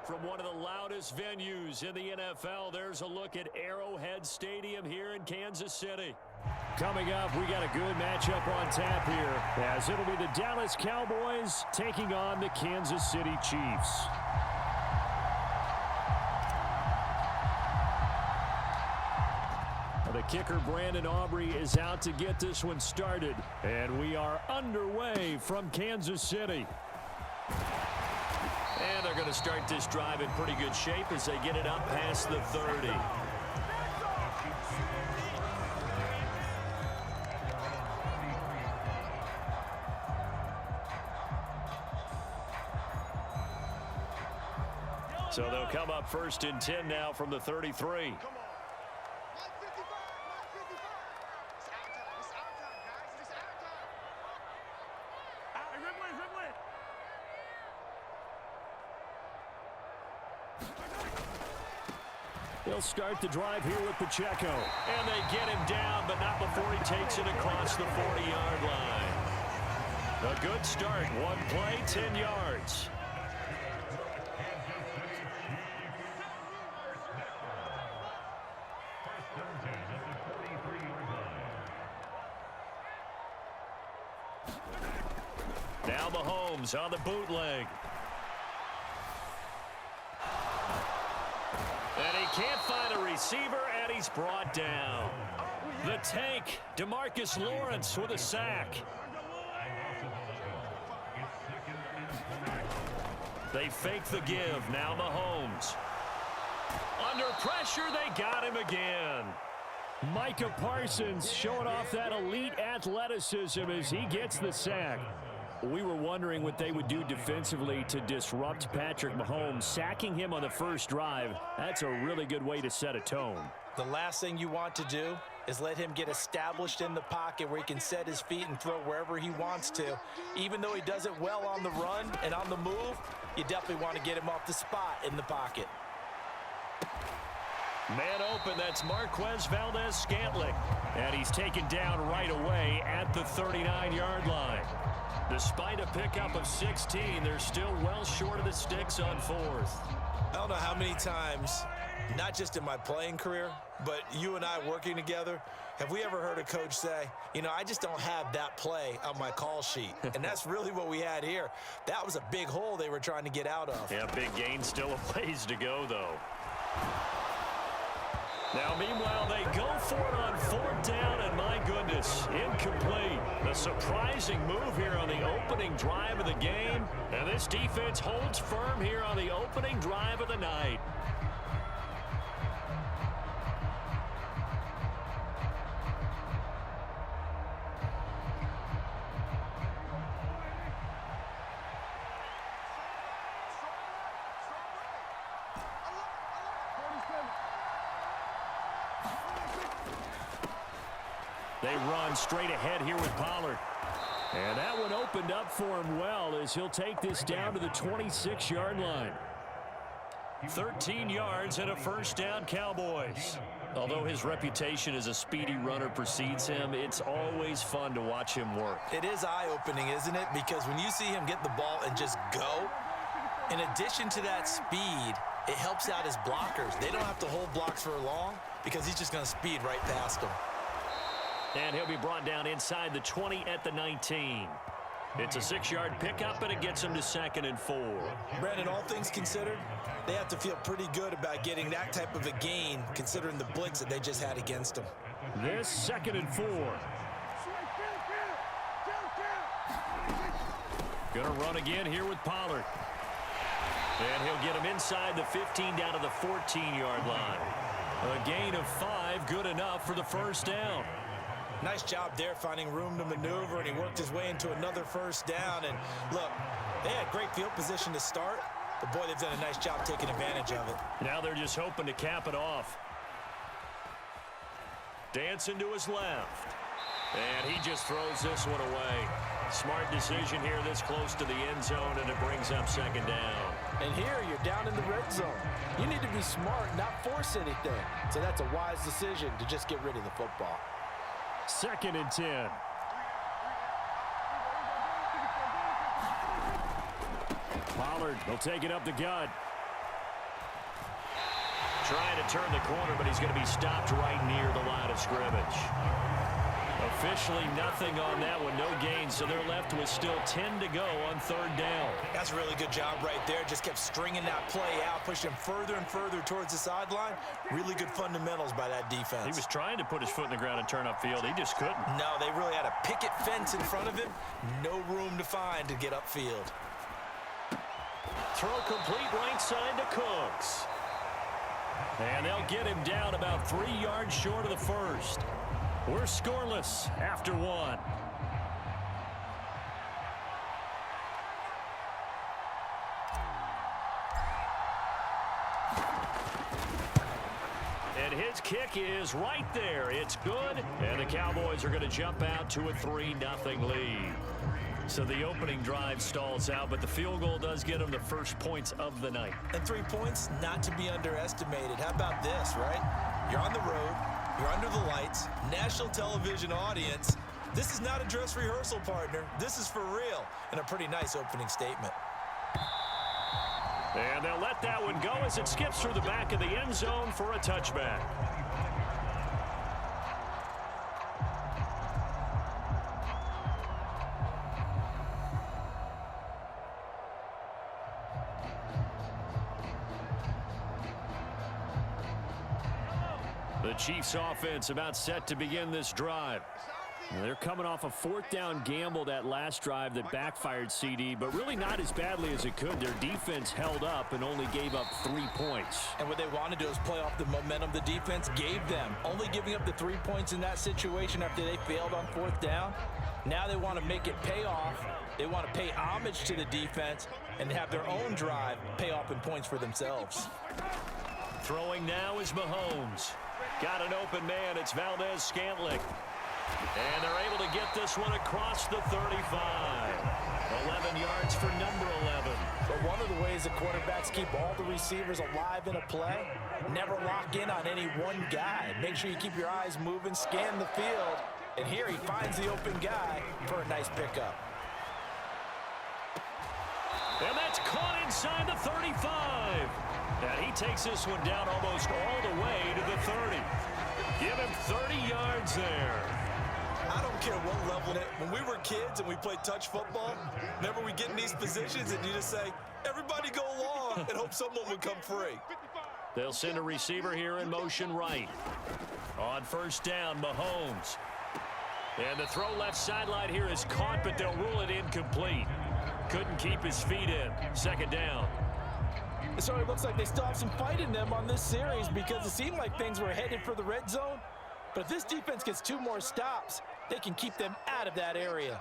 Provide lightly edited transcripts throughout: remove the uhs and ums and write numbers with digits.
From one of the loudest venues in the NFL, there's a look at Arrowhead Stadium here in Kansas City. Coming up, we got a good matchup on tap here, as it'll be the Dallas Cowboys taking on the Kansas City Chiefs. The kicker, Brandon Aubrey, is out to get this one started, and we are underway from Kansas City. And they're going to start this drive in pretty good shape as they get it up past the 30. So they'll come up 1st and 10 now from the 33. They'll start the drive here with Pacheco. And they get him down, but not before he takes it across the 40-yard line. A good start. One play, 10 yards. Now Mahomes on the bootleg. And he can't find a receiver, and he's brought down. The tank, DeMarcus Lawrence with a sack. They fake the give. Now Mahomes. Under pressure, they got him again. Micah Parsons showing off that elite athleticism as he gets the sack. We were wondering what they would do defensively to disrupt Patrick Mahomes. Sacking him on the first drive, that's a really good way to set a tone. The last thing you want to do is let him get established in the pocket where he can set his feet and throw wherever he wants to. Even though he does it well on the run and on the move, you definitely want to get him off the spot in the pocket. Man open, that's Marquez Valdez-Scantling. And he's taken down right away at the 39-yard line. Despite a pickup of 16, they're still well short of the sticks on 4th. I don't know how many times, not just in my playing career, but you and I working together, have we ever heard a coach say, you know, I just don't have that play on my call sheet. And that's really what we had here. That was a big hole they were trying to get out of. Yeah, big gain, still a ways to go, though. Now, meanwhile, they go for it on 4th down, and my goodness, incomplete. A surprising move here on the opening drive of the game, and this defense holds firm here on the opening drive of the night. They run straight ahead here with Pollard. And that one opened up for him well as he'll take this down to the 26-yard line. 13 yards and a 1st down, Cowboys. Although his reputation as a speedy runner precedes him, it's always fun to watch him work. It is eye-opening, isn't it? Because when you see him get the ball and just go, in addition to that speed, it helps out his blockers. They don't have to hold blocks for long because he's just going to speed right past them. And he'll be brought down inside the 20 at the 19. It's a 6-yard pickup, and it gets him to 2nd and 4. Brandon, all things considered, they have to feel pretty good about getting that type of a gain, considering the blitz that they just had against them. This 2nd and 4. Gonna run again here with Pollard. And he'll get him inside the 15 down to the 14-yard line. A gain of 5, good enough for the 1st down. Nice job there finding room to maneuver, and he worked his way into another 1st down. And look, they had great field position to start, but boy, they've done a nice job taking advantage of it. Now they're just hoping to cap it off. Dancing to his left. And he just throws this one away. Smart decision here this close to the end zone, and it brings up 2nd down. And here you're down in the red zone. You need to be smart, not force anything. So that's a wise decision to just get rid of the football. 2nd and 10. Pollard will take it up the gut. Trying to turn the corner, but he's going to be stopped right near the line of scrimmage. Officially nothing on that one, no gain, so they're left with still 10 to go on third down. That's a really good job right there. Just kept stringing that play out, pushing him further and further towards the sideline. Really good fundamentals by that defense. He was trying to put his foot in the ground and turn upfield. He just couldn't. No, they really had a picket fence in front of him. No room to find to get upfield. Throw complete right side to Cooks. And they'll get him down about 3 yards short of the first. We're scoreless after one. And his kick is right there. It's good. And the Cowboys are going to jump out to a 3-0 lead. So the opening drive stalls out, but the field goal does get them the first points of the night. And 3 points, not to be underestimated. How about this, right? You're on the road. You're under the lights. National television audience. This is not a dress rehearsal, partner. This is for real. And a pretty nice opening statement. And they'll let that one go as it skips through the back of the end zone for a touchback. The Chiefs offense about set to begin this drive. They're coming off a 4th down gamble that last drive that backfired, CD, but really not as badly as it could. Their defense held up and only gave up 3 points. And what they want to do is play off the momentum the defense gave them. Only giving up the 3 points in that situation after they failed on 4th down. Now they want to make it pay off. They want to pay homage to the defense and have their own drive pay off in points for themselves. Throwing now is Mahomes. Got an open man. It's Valdez-Scantling. And they're able to get this one across the 35. 11 yards for number 11. But one of the ways the quarterbacks keep all the receivers alive in a play, never lock in on any one guy. Make sure you keep your eyes moving, scan the field. And here he finds the open guy for a nice pickup. And that's caught inside the 35. And he takes this one down almost all the way to the 30. Give him 30 yards there. I don't care what level. When we were kids and we played touch football, remember we get in these positions and you just say, everybody go long, and hope someone would come free. They'll send a receiver here in motion right. On first down, Mahomes. And the throw left sideline here is caught, but they'll rule it incomplete. Couldn't keep his feet in. Second down. So it looks like they still have some fight in them on this series because it seemed like things were headed for the red zone. But if this defense gets 2 more stops, they can keep them out of that area.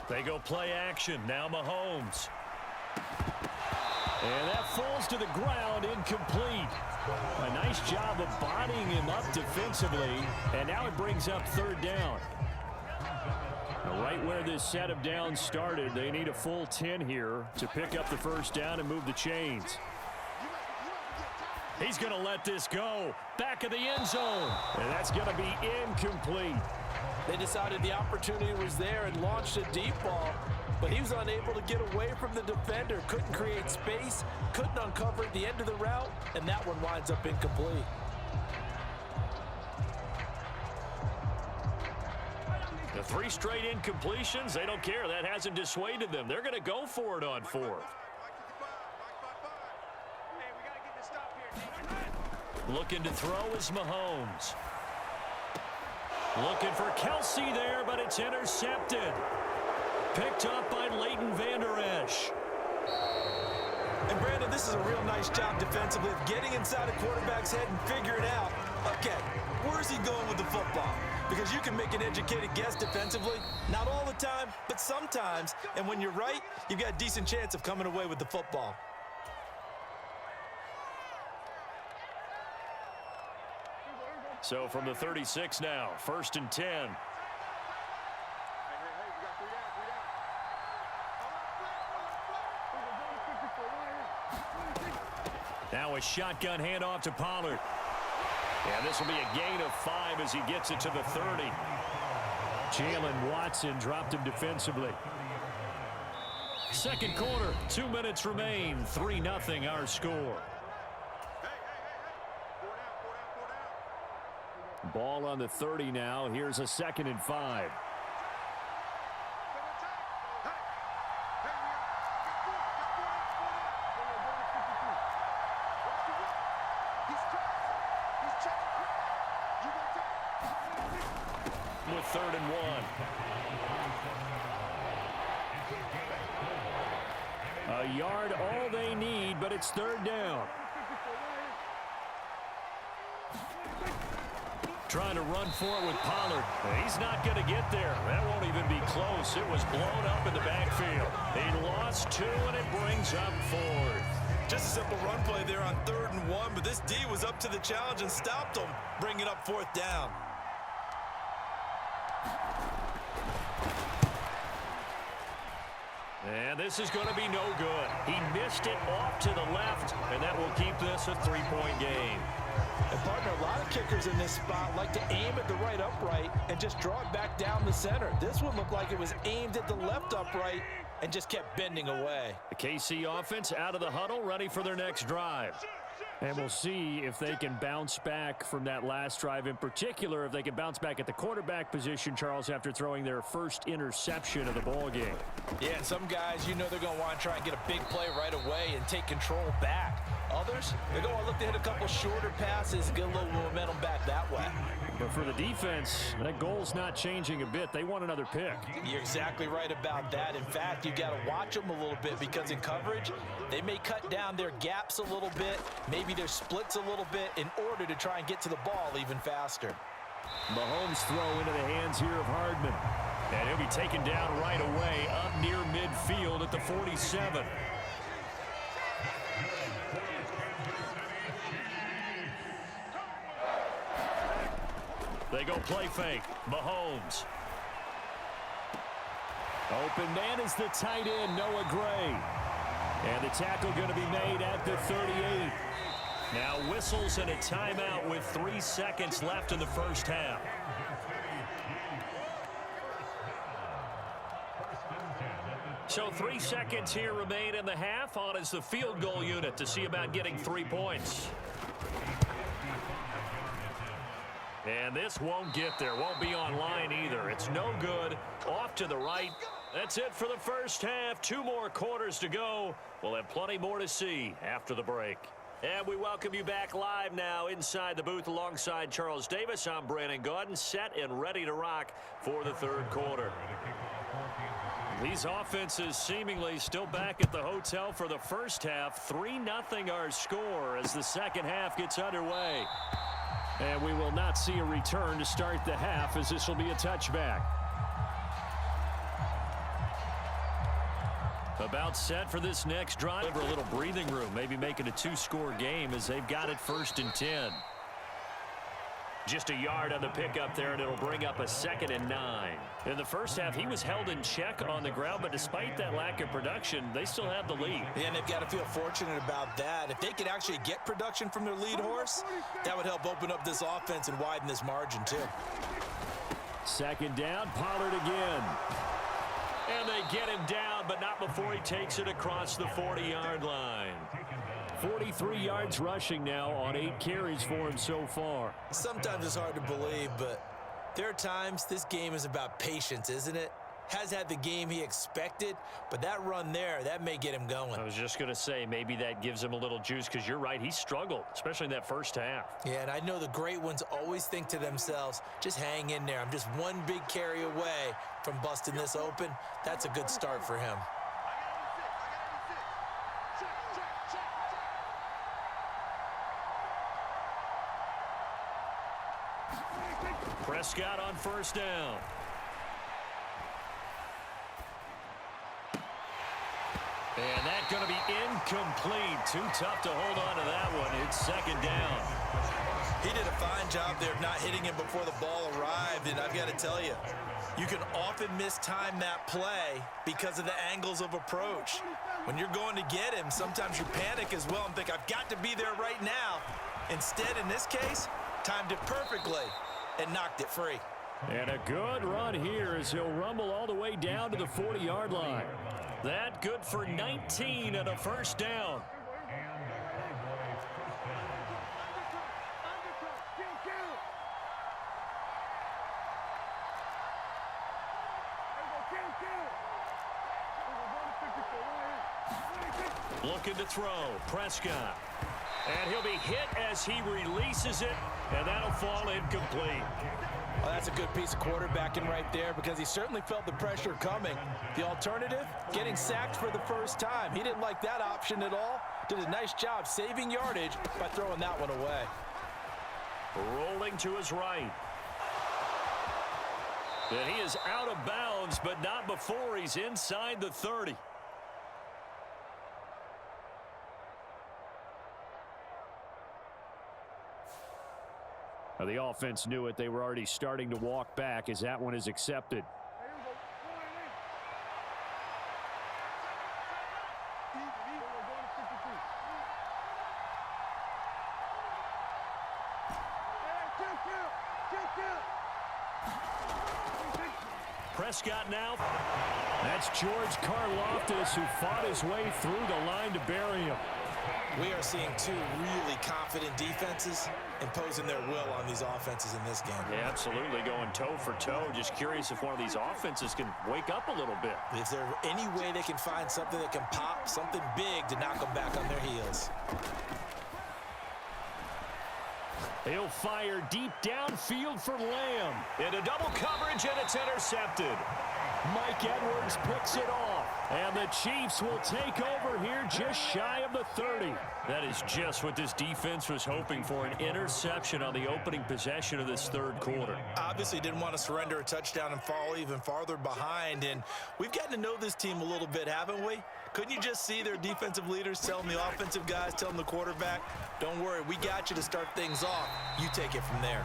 They go play action. Now Mahomes. And that falls to the ground, incomplete. A nice job of bodying him up defensively. And now it brings up third down. Now right where this set of downs started, they need a full 10 here to pick up the first down and move the chains. He's going to let this go. Back of the end zone. And that's going to be incomplete. They decided the opportunity was there and launched a deep ball, but he was unable to get away from the defender, couldn't create space, couldn't uncover at the end of the route, and that one winds up incomplete. The 3 straight incompletions, they don't care. That hasn't dissuaded them. They're going to go for it on 4th. Looking to throw is Mahomes. Looking for Kelsey there, but it's intercepted. Picked up by Leighton Vander Esch. And Brandon, this is a real nice job defensively of getting inside a quarterback's head and figuring out, okay, where's he going with the football? Because you can make an educated guess defensively, not all the time, but sometimes. And when you're right, you've got a decent chance of coming away with the football. So from the 36 now, 1st and 10. Now a shotgun handoff to Pollard. And this will be a gain of 5 as he gets it to the 30. Jalen Watson dropped him defensively. Second quarter, 2 minutes remain. 3-0 our score. Ball on the 30 now. Here's a 2nd and 5. With 3rd and 1. A yard all they need, but it's 3rd down. Trying to run for it with Pollard. He's not going to get there. That won't even be close. It was blown up in the backfield. He lost 2, and it brings up 4th. Just a simple run play there on 3rd and 1, but this D was up to the challenge and stopped him, bringing up 4th down. And this is going to be no good. He missed it off to the left, and that will keep this a 3-point game. And partner, a lot of kickers in this spot like to aim at the right upright and just draw it back down the center. This one looked like it was aimed at the left upright and just kept bending away. The KC offense out of the huddle, ready for their next drive. And we'll see if they can bounce back from that last drive, in particular if they can bounce back at the quarterback position, Charles, after throwing their first interception of the ball game. Yeah, and some guys, you know they're going to want to try and get a big play right away and take control back. Others, they're going to look to hit a couple shorter passes and get a little momentum back that way. But for the defense, that goal's not changing a bit. They want another pick. You're exactly right about that. In fact, you got to watch them a little bit because in coverage, they may cut down their gaps a little bit, maybe their splits a little bit in order to try and get to the ball even faster. Mahomes throw into the hands here of Hardman. And he'll be taken down right away up near midfield at the 47. They go play fake. Mahomes. Open man is the tight end, Noah Gray. And the tackle going to be made at the 38. Now whistles and a timeout with 3 seconds left in the first half. So 3 seconds here remain in the half. On is the field goal unit to see about getting 3 points. And this won't get there. Won't be online either. It's no good. Off to the right. That's it for the first half. 2 more quarters to go. We'll have plenty more to see after the break. And we welcome you back live now inside the booth alongside Charles Davis. I'm Brandon Gaudin, set and ready to rock for the 3rd quarter. These offenses seemingly still back at the hotel for the first half. 3-0 our score as the second half gets underway. And we will not see a return to start the half, as this will be a touchback. About set for this next drive. For a little breathing room, maybe make it a 2-score game as they've got it 1st and 10. Just a yard on the pickup there, and it'll bring up a 2nd and 9. In the first half, he was held in check on the ground, but despite that lack of production, they still have the lead. Yeah, and they've got to feel fortunate about that. If they could actually get production from their lead horse, that would help open up this offense and widen this margin too. 2nd down, Pollard again. And they get him down, but not before he takes it across the 40-yard line. 43 yards rushing now on 8 carries for him so far. Sometimes it's hard to believe, but there are times this game is about patience, isn't it? Has had the game he expected, but that run there, that may get him going. I was just going to say, maybe that gives him a little juice, because you're right, he struggled, especially in that first half. Yeah, and I know the great ones always think to themselves, just hang in there. I'm just one big carry away from busting this open. That's a good start for him. Prescott on 1st down. And that's going to be incomplete. Too tough to hold on to that one. It's 2nd down. He did a fine job there of not hitting him before the ball arrived, and I've got to tell you, you can often mistime that play because of the angles of approach. When you're going to get him, sometimes you panic as well and think, I've got to be there right now. Instead, in this case, timed it perfectly and knocked it free. And a good run here as he'll rumble all the way down to the 40-yard line. That good for 19 and a first down. Looking to throw, Prescott. And he'll be hit as he releases it, and that'll fall incomplete. Well, that's a good piece of quarterbacking right there because he certainly felt the pressure coming. The alternative, getting sacked for the first time. He didn't like that option at all. Did a nice job saving yardage by throwing that one away. Rolling to his right. And he is out of bounds, but not before he's inside the 30. The offense knew it. They were already starting to walk back as that one is accepted. Prescott now. That's George Karlaftis who fought his way through the line to bury him. We are seeing two really confident defenses imposing their will on these offenses in this game. Yeah, absolutely, going toe for toe. Just curious if one of these offenses can wake up a little bit. If there's any way they can find something that can pop, something big to knock them back on their heels. He'll fire deep downfield for Lamb. Into double coverage, and it's intercepted. Mike Edwards picks it off. And the Chiefs will take over here just shy of the 30. That is just what this defense was hoping for, an interception on the opening possession of this third quarter. Obviously didn't want to surrender a touchdown and fall even farther behind. And we've gotten to know this team a little bit, haven't we? Couldn't you just see their defensive leaders telling the offensive guys, telling the quarterback, don't worry, we got you to start things off. You take it from there.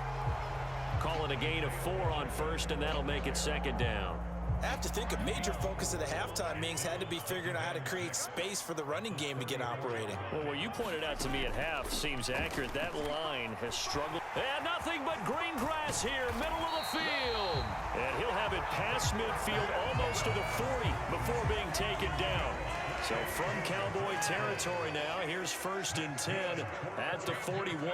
Calling a gain of 4 on first, and that'll make it second down. I have to think a major focus of the halftime meetings had to be figuring out how to create space for the running game to get operating. Well, what you pointed out to me at half seems accurate. That line has struggled. And nothing but green grass here, middle of the field. And he'll have it past midfield almost to the 40 before being taken down. So from Cowboy territory now, here's 1st and 10 at the 41.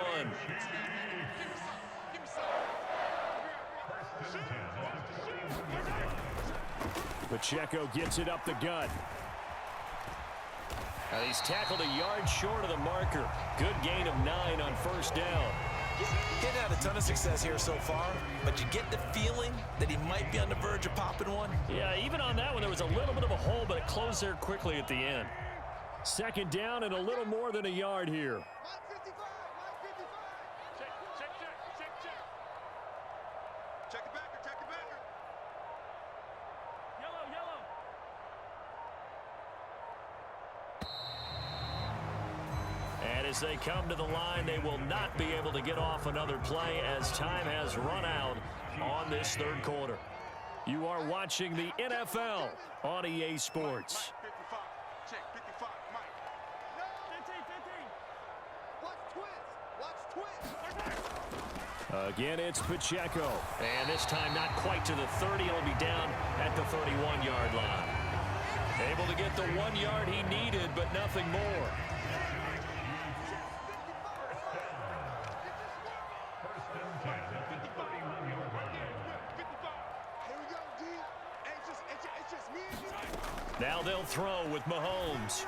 Pacheco gets it up the gut. And he's tackled a yard short of the marker. Good gain of 9 on first down. He's had a ton of success here so far, but you get the feeling that he might be on the verge of popping one. Yeah, even on that one, there was a little bit of a hole, but it closed there quickly at the end. Second down and a little more than a yard here. As they come to the line, they will not be able to get off another play as time has run out on this third quarter. You are watching the NFL on EA Sports. Again, it's Pacheco. And this time not quite to the 30. It'll be down at the 31-yard line. Able to get the 1 yard he needed, but nothing more. Now they'll throw with Mahomes.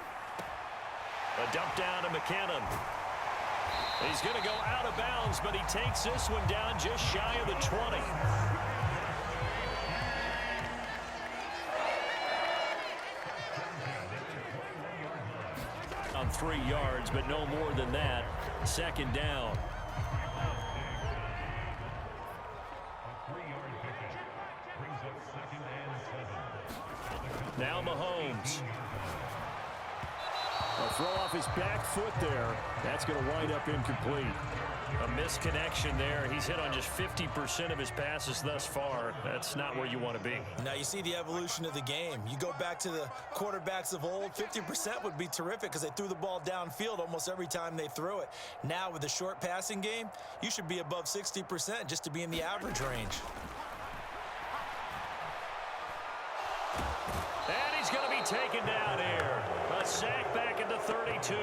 A dump down to McKinnon. He's going to go out of bounds, but he takes this one down just shy of the 20. On 3 yards, but no more than that. Second down. Now Mahomes. A throw off his back foot there. That's going to wind up incomplete. A misconnection there. He's hit on just 50% of his passes thus far. That's not where you want to be. Now you see the evolution of the game. You go back to the quarterbacks of old, 50% would be terrific because they threw the ball downfield almost every time they threw it. Now with the short passing game, you should be above 60% just to be in the average range. And he's going to be taken down here. A sack back at the 32.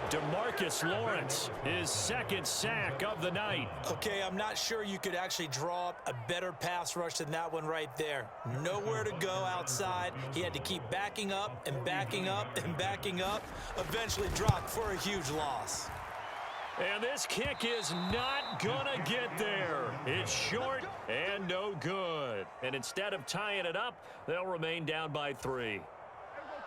DeMarcus Lawrence, his second sack of the night. Okay, I'm not sure you could actually draw up a better pass rush than that one right there. Nowhere to go outside. He had to keep backing up and backing up and backing up. Eventually dropped for a huge loss. And this kick is not gonna get there. It's short and no good. And instead of tying it up, they'll remain down by 3.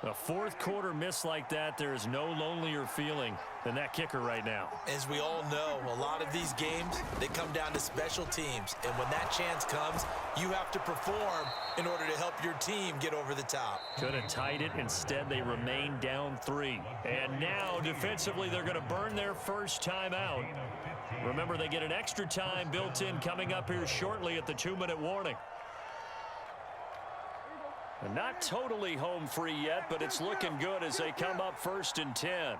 A fourth quarter miss like that, there is no lonelier feeling than that kicker right now. As we all know, a lot of these games, they come down to special teams. And when that chance comes, you have to perform in order to help your team get over the top. Could have tied it. Instead, they remain down 3. And now, defensively, they're going to burn their first time out. Remember, they get an extra time built in coming up here shortly at the 2-minute warning. And not totally home free yet, but it's looking good as they come up 1st and 10.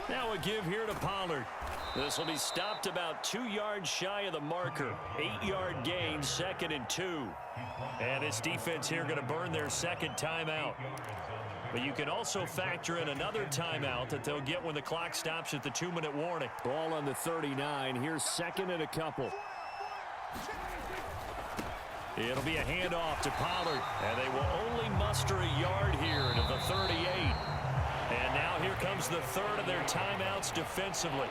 Now a give here to Pollard. This will be stopped about 2 yards shy of the marker. 8-yard gain, 2nd and 2. And this defense here going to burn their second timeout. But you can also factor in another timeout that they'll get when the clock stops at the 2-minute warning. Ball on the 39. Here's 2nd and a couple. It'll be a handoff to Pollard. And they will only muster a yard here to the 38. And now here comes the third of their timeouts defensively.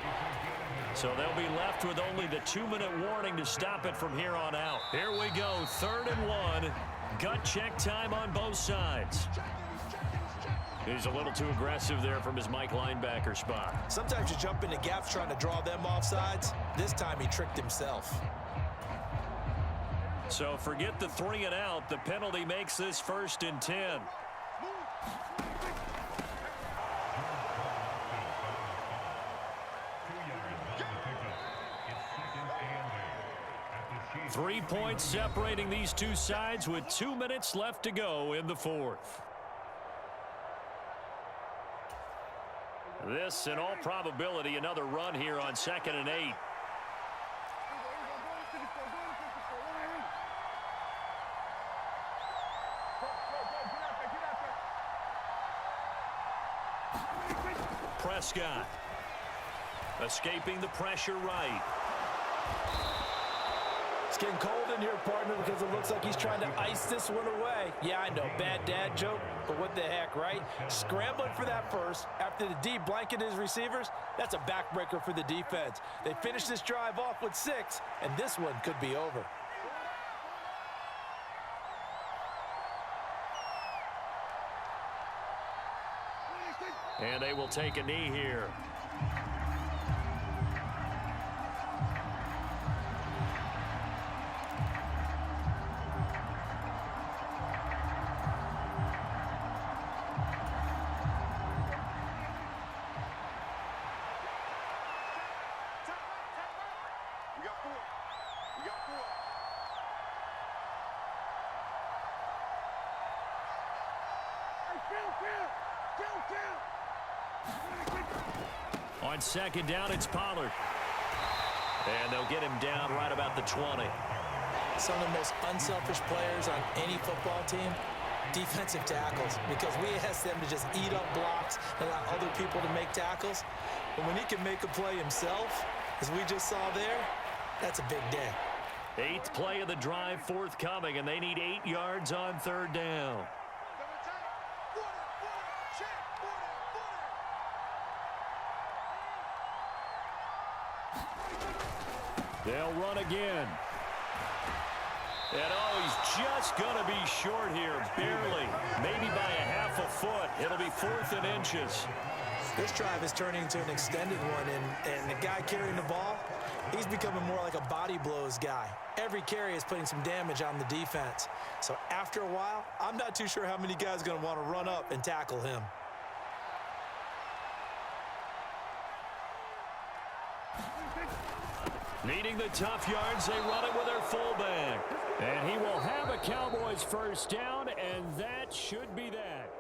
So they'll be left with only the 2-minute warning to stop it from here on out. Here we go, 3rd and 1. Gut check time on both sides. He's a little too aggressive there from his Mike linebacker spot. Sometimes you jump into gaps trying to draw them off sides. This time he tricked himself. So forget the 3 and out. The penalty makes this 1st and 10. 3 points separating these two sides with 2 minutes left to go in the 4th. This, in all probability, another run here on 2nd and 8. Prescott escaping the pressure right. It's getting cold in here, partner, because it looks like he's trying to ice this one away. Yeah, I know, bad dad joke, but what the heck, right? Scrambling for that first after the D blanketed his receivers, that's a backbreaker for the defense. They finished this drive off with 6, and this one could be over. And they will take a knee here. On 2nd down, it's Pollard. And they'll get him down right about the 20. Some of the most unselfish players on any football team, defensive tackles, because we ask them to just eat up blocks and allow other people to make tackles. But when he can make a play himself, as we just saw there, that's a big day. 8th play of the drive forthcoming, and they need 8 yards on 3rd down. They'll run again. And oh, he's just going to be short here, barely. Maybe by a half a foot. It'll be 4th and inches. This drive is turning into an extended one, and the guy carrying the ball, he's becoming more like a body blows guy. Every carry is putting some damage on the defense. So after a while, I'm not too sure how many guys are going to want to run up and tackle him. Needing the tough yards, they run it with their fullback. And he will have a Cowboys first down, and that should be that.